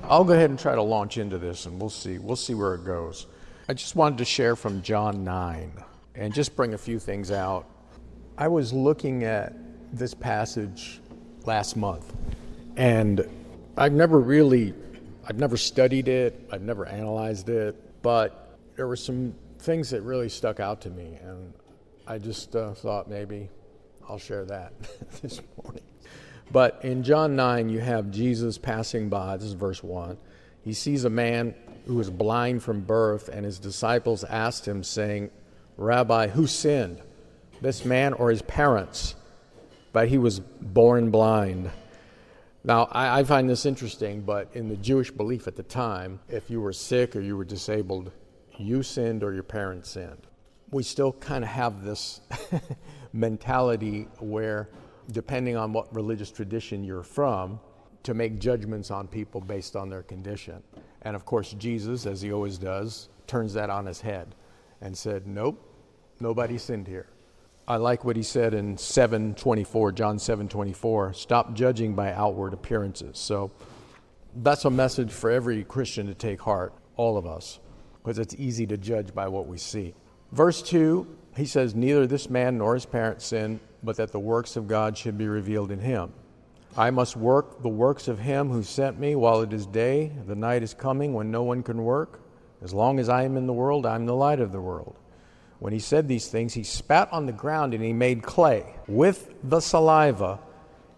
I'll go ahead and try to launch into this, and we'll see where it goes. I just wanted to share from John 9 and just bring a few things out. I was looking at this passage last month, and I've never studied it, I've never analyzed it, but there were some things that really stuck out to me, and I just thought maybe I'll share that this morning. But in John 9, you have Jesus passing by. This is verse 1. He sees a man who was blind from birth, and his disciples asked him, saying, Rabbi, who sinned, this man or his parents? But he was born blind. Now, I find this interesting, but in the Jewish belief at the time, if you were sick or you were disabled, you sinned or your parents sinned. We still kind of have this mentality where, depending on what religious tradition you're from, to make judgments on people based on their condition. And of course, Jesus, as he always does, turns that on his head and said, nope, nobody sinned here. I like what he said in 7:24, John 7:24, stop judging by outward appearances. So that's a message for every Christian to take heart, all of us, because it's easy to judge by what we see. Verse 2, he says, neither this man nor his parents sinned, but that the works of God should be revealed in him. I must work the works of him who sent me while it is day. The night is coming when no one can work. As long as I am in the world, I am the light of the world. When he said these things, he spat on the ground and he made clay with the saliva,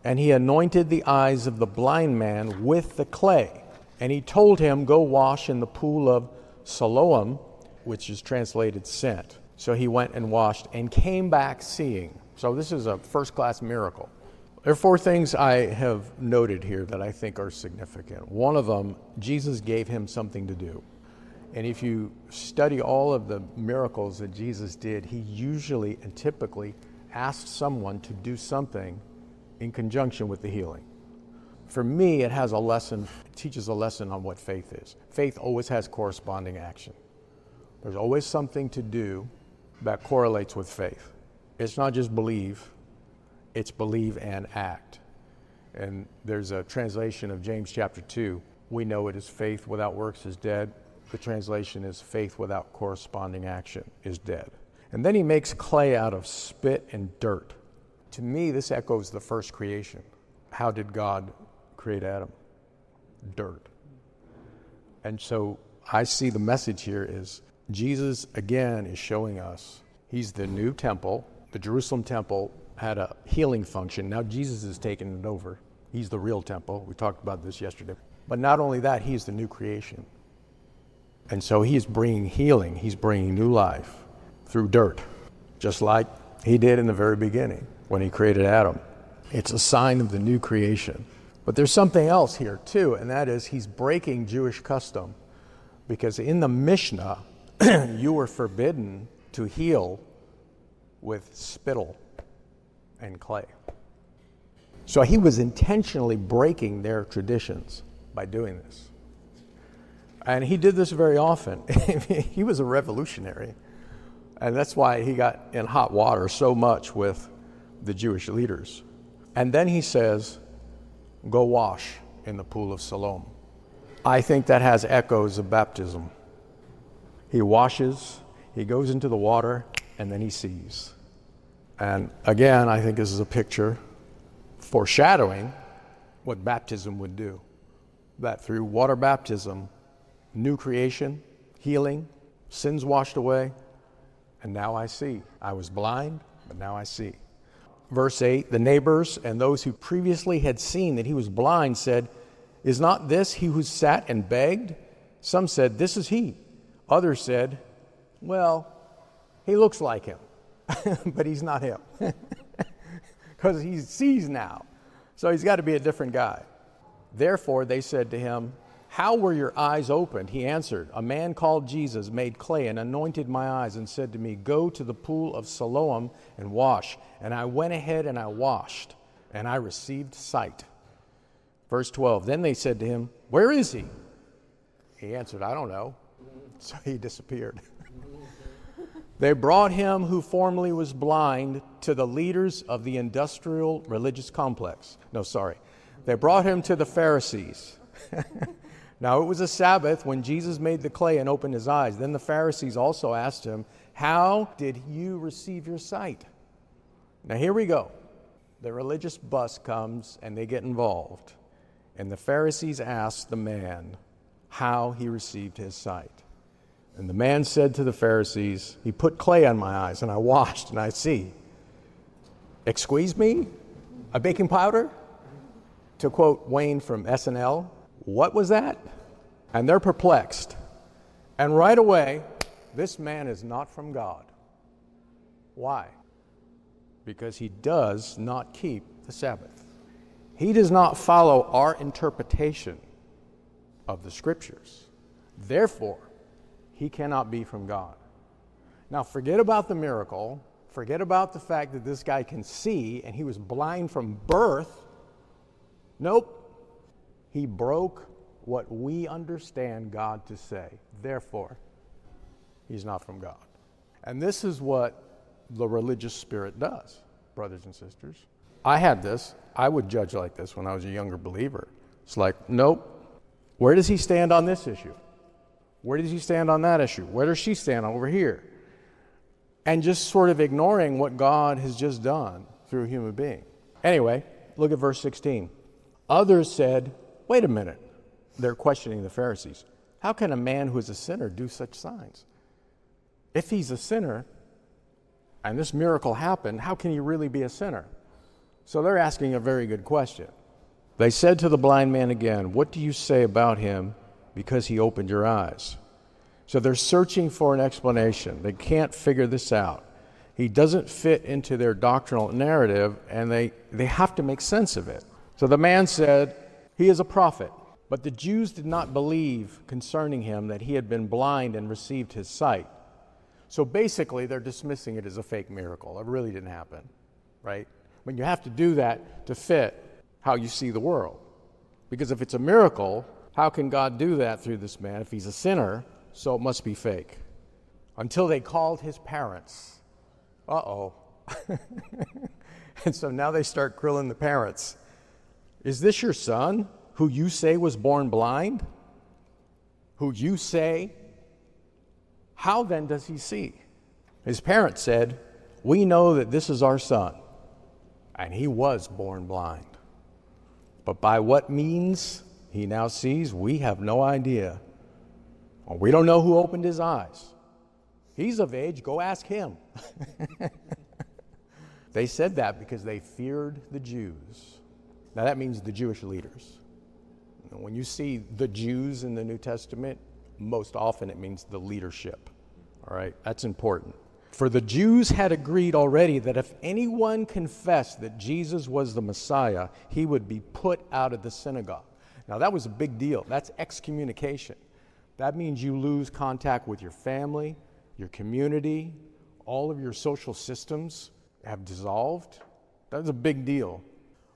and he anointed the eyes of the blind man with the clay. And he told him, go wash in the pool of Siloam, which is translated sent. So he went and washed and came back seeing. So this is a first-class miracle. There are four things I have noted here that I think are significant. One of them, Jesus gave him something to do. And if you study all of the miracles that Jesus did, he usually and typically asked someone to do something in conjunction with the healing. For me, it teaches a lesson on what faith is. Faith always has corresponding action. There's always something to do that correlates with faith. It's not just believe, it's believe and act. And there's a translation of James chapter 2. We know it is faith without works is dead. The translation is faith without corresponding action is dead. And then he makes clay out of spit and dirt. To me, this echoes the first creation. How did God create Adam? Dirt. And so I see the message here is Jesus, again, is showing us he's the new temple. The Jerusalem temple had a healing function. Now Jesus has taken it over. He's the real temple. We talked about this yesterday. But not only that, he's the new creation. And so he's bringing healing. He's bringing new life through dirt, just like he did in the very beginning when he created Adam. It's a sign of the new creation. But there's something else here too, and that is he's breaking Jewish custom, because in the Mishnah, you were forbidden to heal with spittle and clay. So he was intentionally breaking their traditions by doing this. And he did this very often. He was a revolutionary. And that's why he got in hot water so much with the Jewish leaders. And then he says, go wash in the pool of Siloam. I think that has echoes of baptism. He washes, he goes into the water, and then he sees. And again, I think this is a picture foreshadowing what baptism would do. That through water baptism, new creation, healing, sins washed away, and now I see. I was blind, but now I see. Verse 8, the neighbors and those who previously had seen that he was blind said, is not this he who sat and begged? Some said, this is he. Others said, well, he looks like him, but he's not him. Because he sees now. So he's got to be a different guy. Therefore, they said to him, how were your eyes opened? He answered, a man called Jesus made clay and anointed my eyes and said to me, go to the pool of Siloam and wash. And I went ahead and I washed, and I received sight. Verse 12, then they said to him, where is he? He answered, I don't know. So he disappeared. They brought him who formerly was blind to the leaders of the industrial religious complex. They brought him to the Pharisees. Now it was a Sabbath when Jesus made the clay and opened his eyes. Then the Pharisees also asked him, how did you receive your sight? Now here we go. The religious bus comes and they get involved. And the Pharisees asked the man how he received his sight. And the man said to the Pharisees, he put clay on my eyes and I washed and I see. Excuse me? A baking powder? To quote Wayne from SNL, what was that? And they're perplexed. And right away, this man is not from God. Why? Because he does not keep the Sabbath. He does not follow our interpretation of the Scriptures. Therefore, he cannot be from God. Now, forget about the miracle. Forget about the fact that this guy can see and he was blind from birth. Nope. He broke what we understand God to say. Therefore, he's not from God. And this is what the religious spirit does, brothers and sisters. I had this. I would judge like this when I was a younger believer. It's like, nope. Where does he stand on this issue? Where does he stand on that issue? Where does she stand over here? And just sort of ignoring what God has just done through a human being. Anyway, look at verse 16. Others said, wait a minute. They're questioning the Pharisees. How can a man who is a sinner do such signs? If he's a sinner, and this miracle happened, how can he really be a sinner? So they're asking a very good question. They said to the blind man again, what do you say about him because he opened your eyes? So they're searching for an explanation. They can't figure this out. He doesn't fit into their doctrinal narrative, and they have to make sense of it. So the man said, he is a prophet. But the Jews did not believe concerning him that he had been blind and received his sight. So basically, they're dismissing it as a fake miracle. It really didn't happen, right? When you have to do that to fit how you see the world. Because if it's a miracle, how can God do that through this man if he's a sinner? So it must be fake. Until they called his parents. Uh-oh. And so now they start grilling the parents. Is this your son, who you say was born blind? Who you say? How then does he see? His parents said, we know that this is our son, and he was born blind. But by what means he now sees, we have no idea. We don't know who opened his eyes. He's of age, go ask him. They said that because they feared the Jews. Now that means the Jewish leaders. When you see the Jews in the New Testament, most often it means the leadership. All right, that's important. For the Jews had agreed already that if anyone confessed that Jesus was the Messiah, he would be put out of the synagogue. Now that was a big deal. That's excommunication. That means you lose contact with your family, your community, all of your social systems have dissolved. That's a big deal.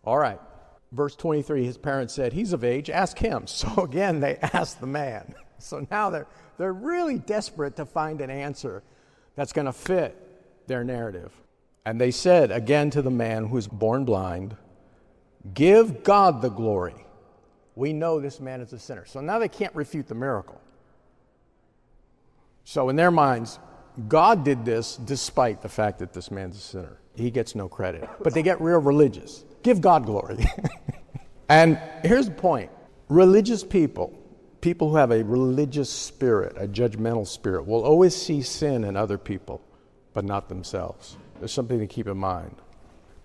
All right. Verse 23, his parents said, he's of age, ask him. So again, they asked the man. So now they're really desperate to find an answer that's going to fit their narrative. And they said again to the man who was born blind, give God the glory. We know this man is a sinner. So now they can't refute the miracle. So in their minds, God did this despite the fact that this man's a sinner. He gets no credit. But they get real religious. Give God glory. And here's the point. Religious people who have a religious spirit, a judgmental spirit, will always see sin in other people, but not themselves. There's something to keep in mind.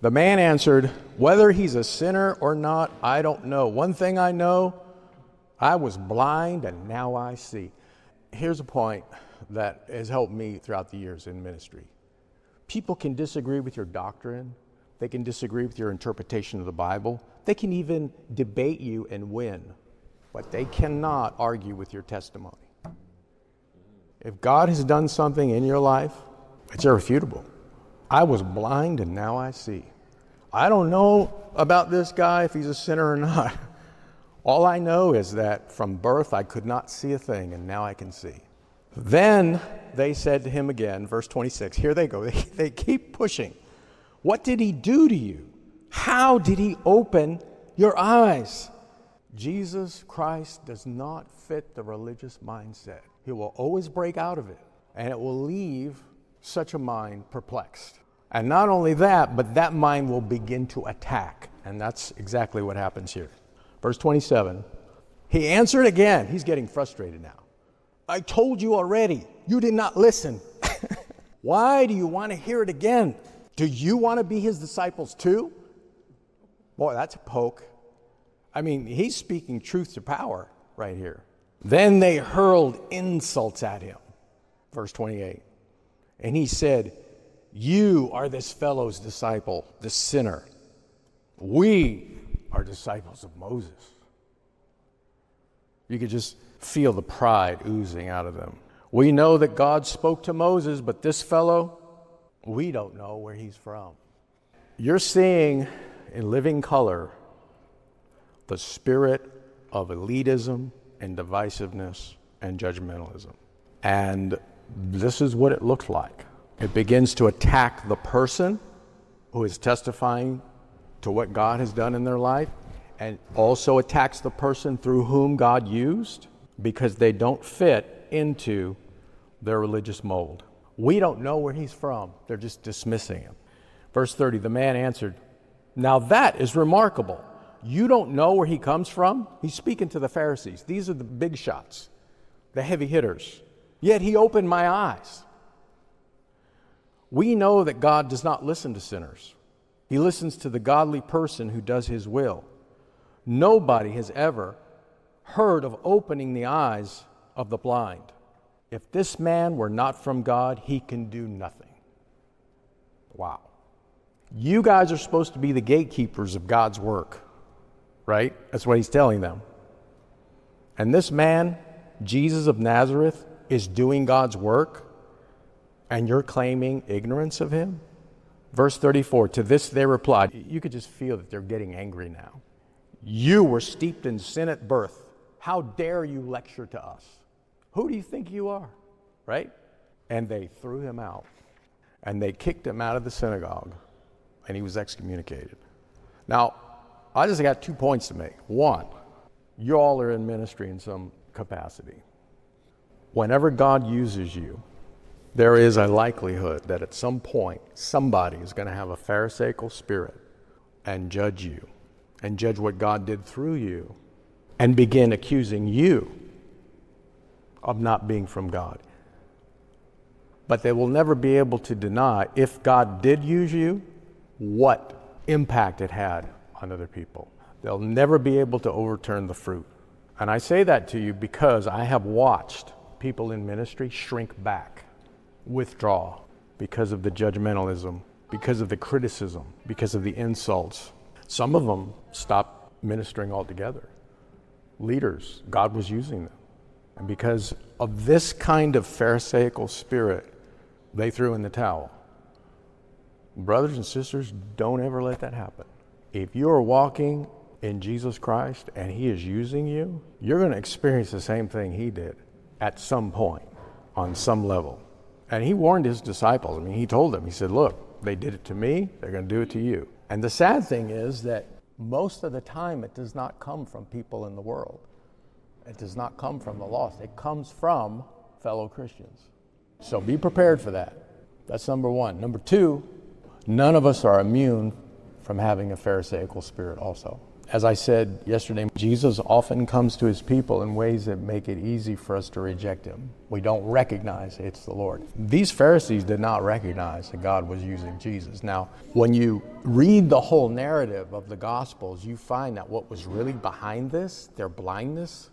The man answered, whether he's a sinner or not, I don't know. One thing I know, I was blind and now I see. Here's a point that has helped me throughout the years in ministry. People can disagree with your doctrine. They can disagree with your interpretation of the Bible. They can even debate you and win, but they cannot argue with your testimony. If God has done something in your life, it's irrefutable. I was blind and now I see. I don't know about this guy, if he's a sinner or not. All I know is that from birth I could not see a thing, and now I can see. Then they said to him again, verse 26, here they go. They keep pushing. What did he do to you? How did he open your eyes? Jesus Christ does not fit the religious mindset. He will always break out of it, and it will leave such a mind perplexed. And not only that, but that mind will begin to attack. And that's exactly what happens here. Verse 27, he answered again. He's getting frustrated now. I told you already. You did not listen. Why do you want to hear it again? Do you want to be his disciples too? Boy, that's a poke. I mean, he's speaking truth to power right here. Then they hurled insults at him. Verse 28. And he said, you are this fellow's disciple, the sinner. We are disciples of Moses. You could just feel the pride oozing out of them. We know that God spoke to Moses, but this fellow, we don't know where he's from. You're seeing in living color the spirit of elitism and divisiveness and judgmentalism. And this is what it looks like. It begins to attack the person who is testifying to what God has done in their life, and also attacks the person through whom God used, because they don't fit into their religious mold. We don't know where he's from. They're just dismissing him. Verse 30, the man answered, now that is remarkable. You don't know where he comes from? He's speaking to the Pharisees. These are the big shots, the heavy hitters. Yet he opened my eyes. We know that God does not listen to sinners. He listens to the godly person who does his will. Nobody has ever heard of opening the eyes of the blind. If this man were not from God, he can do nothing. Wow. You guys are supposed to be the gatekeepers of God's work, right? That's what he's telling them. And this man, Jesus of Nazareth, is doing God's work, and you're claiming ignorance of him? Verse 34, to this they replied. You could just feel that they're getting angry now. You were steeped in sin at birth. How dare you lecture to us? Who do you think you are? Right? And they threw him out. And they kicked him out of the synagogue. And he was excommunicated. Now, I just got 2 points to make. One, you all are in ministry in some capacity. Whenever God uses you, there is a likelihood that at some point somebody is going to have a Pharisaical spirit and judge you and judge what God did through you and begin accusing you of not being from God. But they will never be able to deny, if God did use you, what impact it had on other people. They'll never be able to overturn the fruit. And I say that to you because I have watched people in ministry shrink back, withdraw, because of the judgmentalism, because of the criticism, because of the insults. Some of them stopped ministering altogether. Leaders, God was using them. And because of this kind of Pharisaical spirit, they threw in the towel. Brothers and sisters, don't ever let that happen. If you are walking in Jesus Christ and he is using you, you're going to experience the same thing he did at some point, on some level. And he warned his disciples. I mean, he told them, he said, look, they did it to me, they're going to do it to you. And the sad thing is that most of the time it does not come from people in the world. It does not come from the lost. It comes from fellow Christians. So be prepared for that. That's number one. Number two, none of us are immune from having a Pharisaical spirit also. As I said yesterday, Jesus often comes to his people in ways that make it easy for us to reject him. We don't recognize it's the Lord. These Pharisees did not recognize that God was using Jesus. Now, when you read the whole narrative of the Gospels, you find that what was really behind this, their blindness,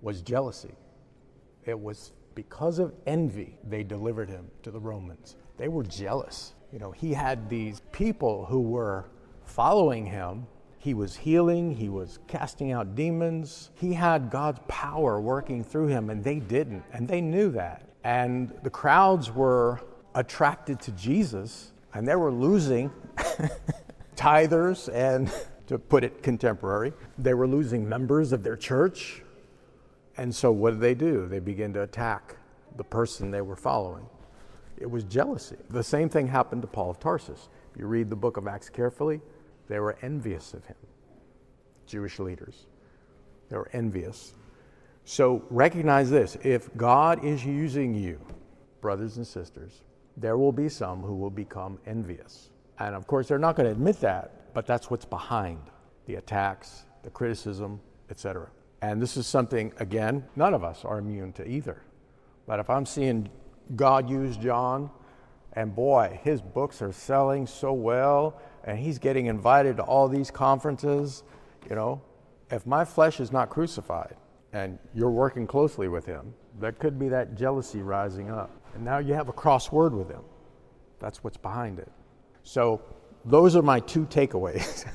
was jealousy. It was because of envy they delivered him to the Romans. They were jealous. You know, he had these people who were following him. He was healing, he was casting out demons. He had God's power working through him, and they didn't, and they knew that. And the crowds were attracted to Jesus, and they were losing tithers, and to put it contemporary, they were losing members of their church. And so what do? They began to attack the person they were following. It was jealousy. The same thing happened to Paul of Tarsus. If you read the book of Acts carefully, they were envious of him. Jewish leaders. They were envious. So recognize this. If God is using you, brothers and sisters, there will be some who will become envious. And of course, they're not going to admit that, but that's what's behind the attacks, the criticism, etc. And this is something, again, none of us are immune to either. But if I'm seeing God use John, and boy, his books are selling so well, and he's getting invited to all these conferences, if my flesh is not crucified, and you're working closely with him, there could be that jealousy rising up. And now you have a cross word with him. That's what's behind it. So those are my two takeaways.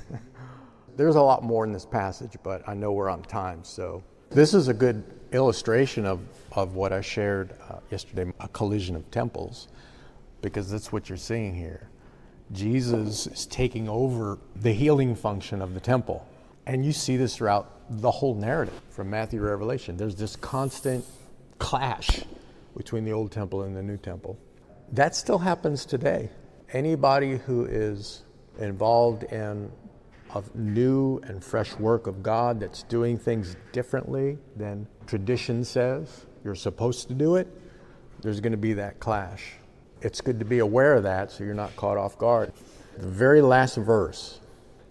There's a lot more in this passage, but I know we're on time. So this is a good illustration of what I shared yesterday, a collision of temples, because that's what you're seeing here. Jesus is taking over the healing function of the temple. And you see this throughout the whole narrative from Matthew to Revelation. There's this constant clash between the old temple and the new temple. That still happens today. Anybody who is involved in a new and fresh work of God that's doing things differently than tradition says you're supposed to do it, there's going to be that clash. It's good to be aware of that so you're not caught off guard. The very last verse,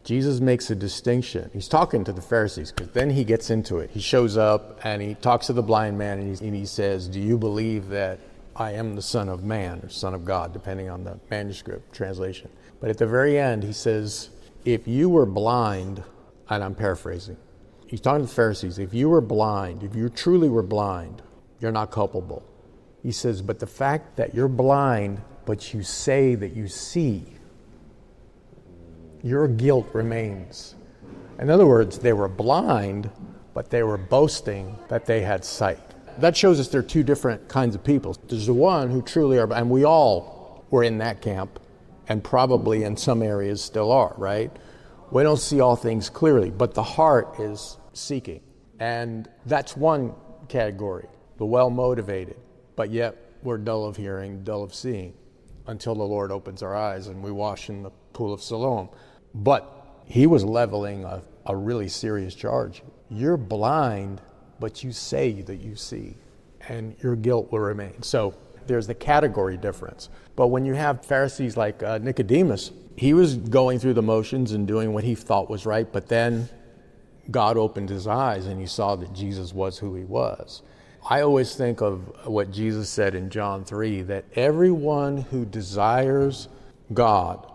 Jesus makes a distinction. He's talking to the Pharisees, because then he gets into it. He shows up and he talks to the blind man and he says, do you believe that I am the Son of Man or Son of God, depending on the manuscript translation? But at the very end, he says, if you were blind, and I'm paraphrasing, he's talking to the Pharisees, if you were blind, if you truly were blind, you're not culpable. He says, but the fact that you're blind, but you say that you see, your guilt remains. In other words, they were blind, but they were boasting that they had sight. That shows us there are two different kinds of people. There's the one who truly are, and we all were in that camp, and probably in some areas still are, right? We don't see all things clearly, but the heart is seeking. And that's one category, the well-motivated, but yet we're dull of hearing, dull of seeing, until the Lord opens our eyes and we wash in the pool of Siloam. But he was leveling a really serious charge. You're blind, but you say that you see, and your guilt will remain. So there's the category difference. But when you have Pharisees like Nicodemus, he was going through the motions and doing what he thought was right, but then God opened his eyes and he saw that Jesus was who he was. I always think of what Jesus said in John 3, that everyone who desires God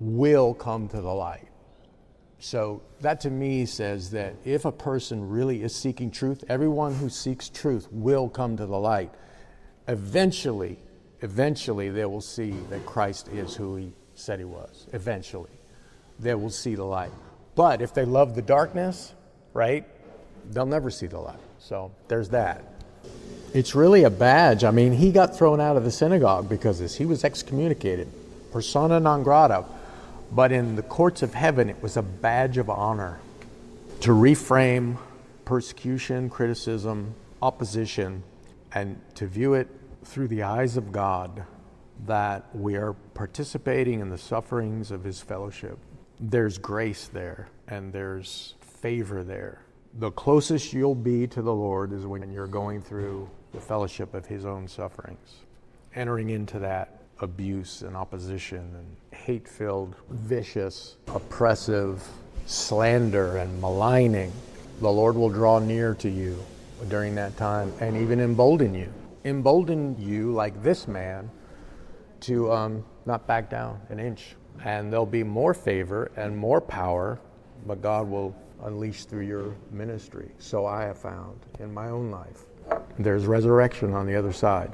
will come to the light. So that to me says that if a person really is seeking truth, everyone who seeks truth will come to the light. Eventually they will see that Christ is who he said he was. Eventually they will see the light. But if they love the darkness, right, they'll never see the light. So there's that. It's really a badge. I mean, he got thrown out of the synagogue because of this. He was excommunicated, persona non grata. But in the courts of heaven, it was a badge of honor to reframe persecution, criticism, opposition, and to view it through the eyes of God, that we are participating in the sufferings of his fellowship. There's grace there, and there's favor there. The closest you'll be to the Lord is when you're going through the fellowship of his own sufferings, entering into that abuse and opposition and hate-filled, vicious, oppressive slander and maligning. The Lord will draw near to you during that time and even embolden you like this man to not back down an inch. And there'll be more favor and more power, but God will unleash through your ministry. So I have found in my own life. There's resurrection on the other side,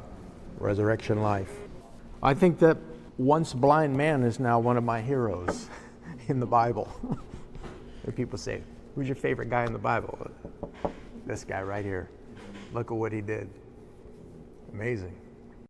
resurrection life. I think that once blind man is now one of my heroes in the Bible. And people say, who's your favorite guy in the Bible? This guy right here. Look at what he did. Amazing.